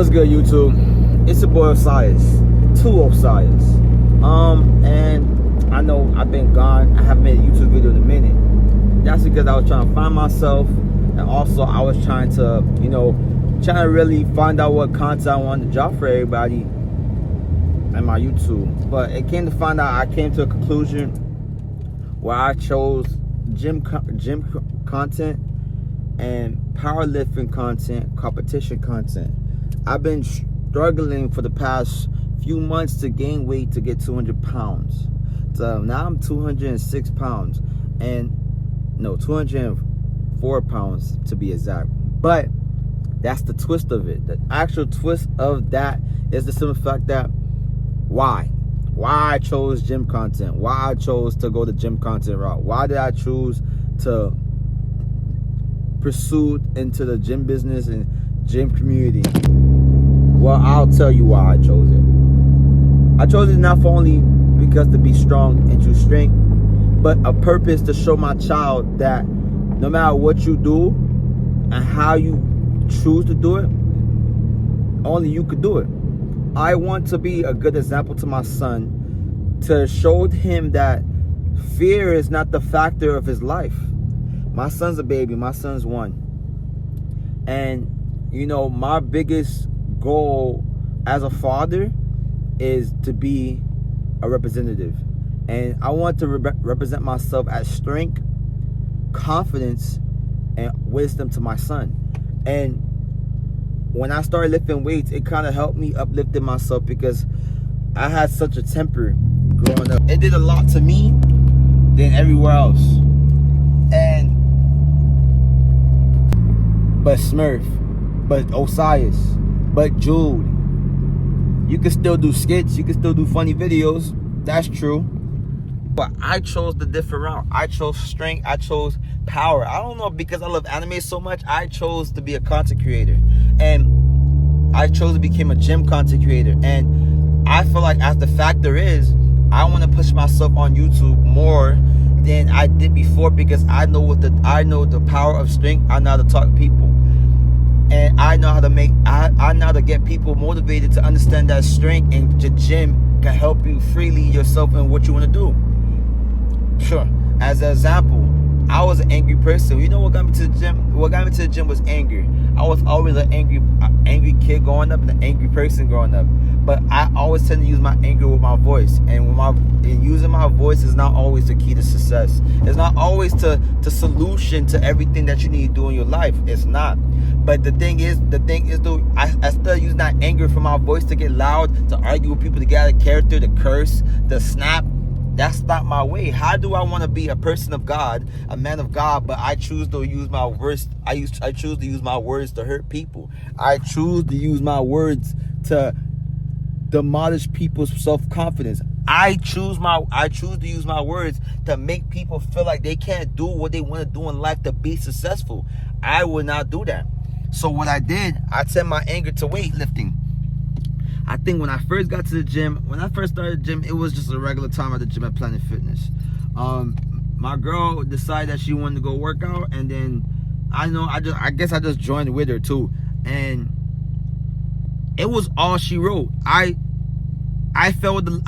What's good, YouTube? It's your boy Osias, two Osias. And I know I've been gone. I haven't made a YouTube video in a minute. That's because I was trying to find myself, and also I was trying to, trying to really find out what content I wanted to drop for everybody and my YouTube. But it came to find out, I came to a conclusion where I chose gym content and powerlifting content, competition content. I've been struggling for the past few months to gain weight to get 200 pounds. So now I'm 206 pounds, and no, 204 pounds to be exact. But that's the twist of it. The actual twist of that is the simple fact that why I chose gym content, why I chose to go the gym content route, why did I choose to pursue into the gym business and gym community. Well, I'll tell you why I chose it. I chose it not for only because to be strong and choose strength, but a purpose to show my child that no matter what you do and how you choose to do it, only you could do it. I want to be a good example to my son, to show him that fear is not the factor of his life. My son's a baby. My son's 1. And, my biggest goal as a father is to be a representative. And I want to represent myself as strength, confidence, and wisdom to my son. And when I started lifting weights, it kind of helped me uplifting myself because I had such a temper growing up. It did a lot to me than everywhere else. But Smurf, but Osias, but Jude, you can still do skits, you can still do funny videos, that's true. But I chose the different route. I chose strength, I chose power. I don't know, because I love anime so much, I chose to be a content creator. And I chose to become a gym content creator. And I feel like, as the factor is, I want to push myself on YouTube more than I did before, because I know the power of strength. I know how to talk to people, and I know how to I know how to get people motivated to understand that strength and the gym can help you freely yourself in what you want to do. Sure, as an example, I was an angry person. You know what got me to the gym? What got me to the gym was anger. I was always an angry kid growing up and an angry person growing up. But I always tend to use my anger with my voice, and using my voice is not always the key to success. It's not always the solution to everything that you need to do in your life. It's not. But the thing is, though, I still use that anger for my voice to get loud, to argue with people, to get out of character, to curse, to snap. That's not my way. How do I want to be a person of God, a man of God, but I choose to use my words? I choose to use my words to hurt people. I choose to use my words to demolish people's self-confidence. I choose to use my words to make people feel like they can't do what they want to do in life to be successful. I would not do that. So what I did, I sent my anger to weightlifting. I think when I first got to the gym, when I first started the gym, it was just a regular time at the gym at Planet Fitness. My girl decided that she wanted to go work out, and then I guess I just joined with her too. And it was all she wrote. I fell in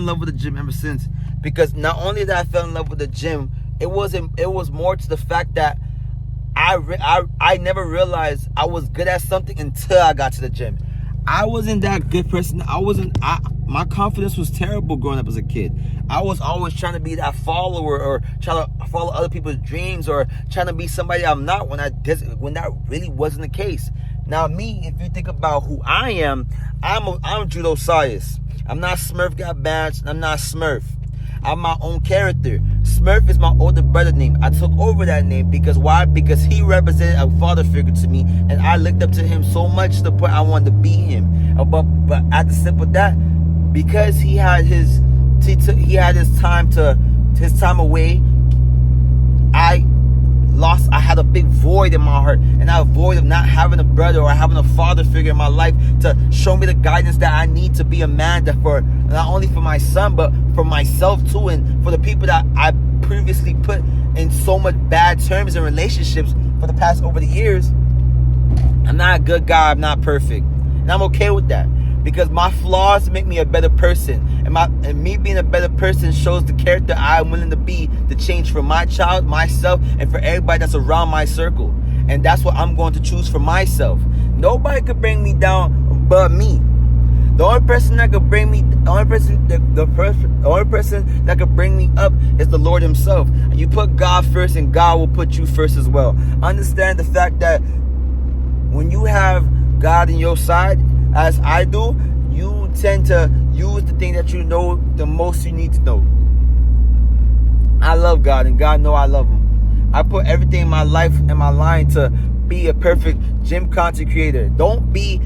love with the gym ever since, because not only that I fell in love with the gym, it was more to the fact that I never realized I was good at something until I got to the gym. I wasn't that good person. My confidence was terrible growing up as a kid. I was always trying to be that follower, or trying to follow other people's dreams, or trying to be somebody I'm not when that really wasn't the case. Now me, if you think about who I am, I'm Jude Osias. I'm not Smurf got badged. I'm not Smurf. I'm my own character. Smurf is my older brother name. I took over that name because why? Because he represented a father figure to me, and I looked up to him so much to the point I wanted to be him. But at the simple that, because he had his time away, I had a big void in my heart, and that void of not having a brother or having a father figure in my life to show me the guidance that I need to be a man, that for not only for my son but for myself too, and for the people that I previously put in so much bad terms and relationships for the past over the years. I'm not a good guy. I'm not perfect. And I'm okay with that. Because my flaws make me a better person. And me being a better person shows the character I'm willing to be to change for my child, myself, and for everybody that's around my circle. And that's what I'm going to choose for myself. Nobody could bring me down but me. The only person that could bring me, the only person that could bring me up is the Lord Himself. And you put God first, and God will put you first as well. Understand the fact that when you have God in your side, as I do, you tend to use the thing that you know the most you need to know. I love God, and God know I love Him. I put everything in my life and my line to be a perfect gym content creator. Don't be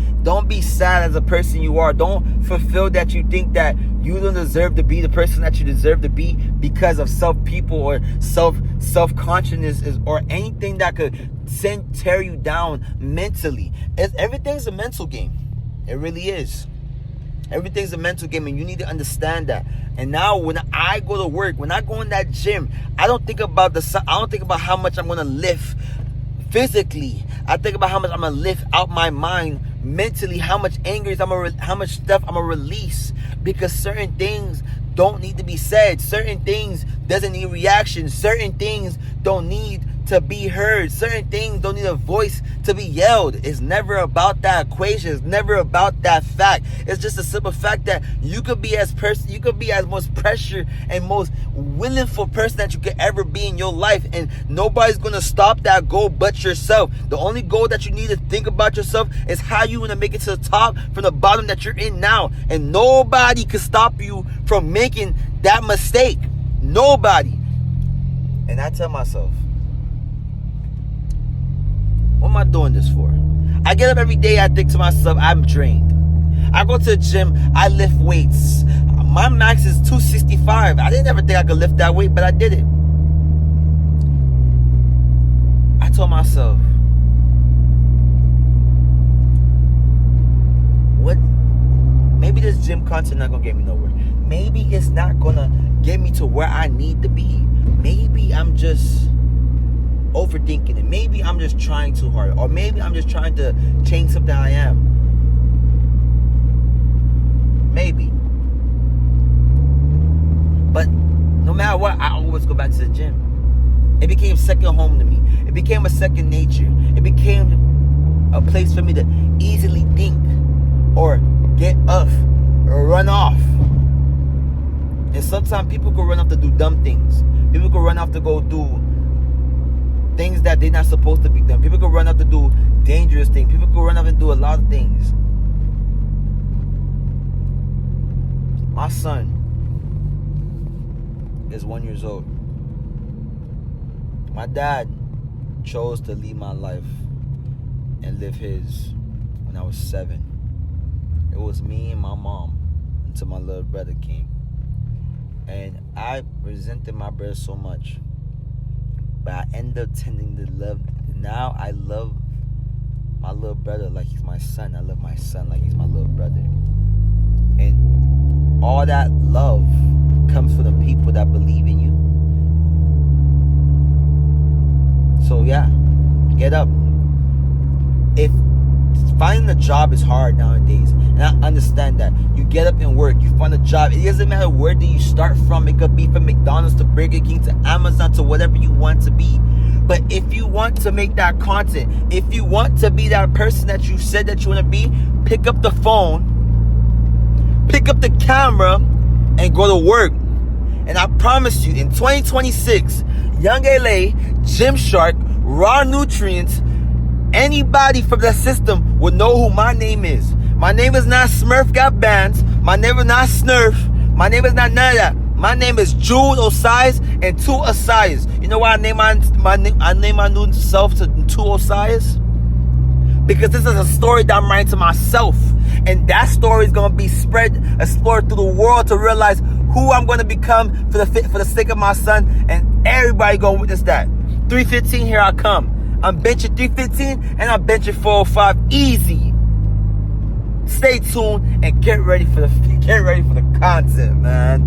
sad as a person you are. Don't fulfill that you think that you don't deserve to be the person that you deserve to be because of self-people or self-consciousness or anything that could tear you down mentally. Everything's a mental game. It really is. Everything's a mental game, and you need to understand that. And now when I go to work, when I go in that gym, I don't think about how much I'm gonna lift physically. I think about how much I'm gonna lift out my mind mentally, how much anger how much stuff I'm gonna release, because certain things don't need to be said, certain things doesn't need reaction, certain things don't need to be heard, certain things don't need a voice to be yelled. It's never about that equation. It's never about that fact. It's just a simple fact that you could be as most pressure and most willful person that you could ever be in your life, and nobody's gonna stop that goal but yourself. The only goal that you need to think about yourself is how you wanna make it to the top from the bottom that you're in now, and nobody can stop you from making that mistake. Nobody. And I tell myself, what am I doing this for? I get up every day, I think to myself, I'm drained. I go to the gym, I lift weights. My max is 265. I didn't ever think I could lift that weight, but I did it. I told myself, what? Maybe this gym content not gonna get me nowhere. Maybe it's not gonna get me to where I need to be. Maybe I'm just overthinking it. Maybe I'm just trying too hard, or maybe I'm just trying to change something I am. Maybe. But no matter what, I always go back to the gym. It became second home to me. It became a second nature. It became a place for me to easily think or get up or run off. And sometimes people go run off to do dumb things. People go run off to go do things that they're not supposed to be done. People can run up to do dangerous things. People can run up and do a lot of things. My son is 1 year old. My dad chose to leave my life and live his when I was 7. It was me and my mom until my little brother came. And I resented my brother so much. But I end up tending to love. Now I love my little brother like he's my son. I love my son like he's my little brother. And all that love comes from the people that believe in you. So yeah, get up. If finding a job is hard nowadays, and I understand that. You get up and work, you find a job. It doesn't matter where do you start from. It could be from McDonald's to Burger King to Amazon to whatever you want to be. But if you want to make that content, if you want to be that person that you said that you want to be, pick up the phone, pick up the camera, and go to work. And I promise you, in 2026, Young LA, Gymshark, Raw Nutrients, anybody from that system will know who my name is. My name is not Smurf Got Bands. My name is not Snurf. My name is not none of that. My name is Jude Osias and 2 Osias. You know why I name my new self to 2 Osias? Because this is a story that I'm writing to myself. And that story is going to be explored through the world to realize who I'm going to become for the sake of my son. And everybody going to witness that. 315, here I come. I'm benching 315 and I'm benching 405 easy. Stay tuned and get ready for the content, man.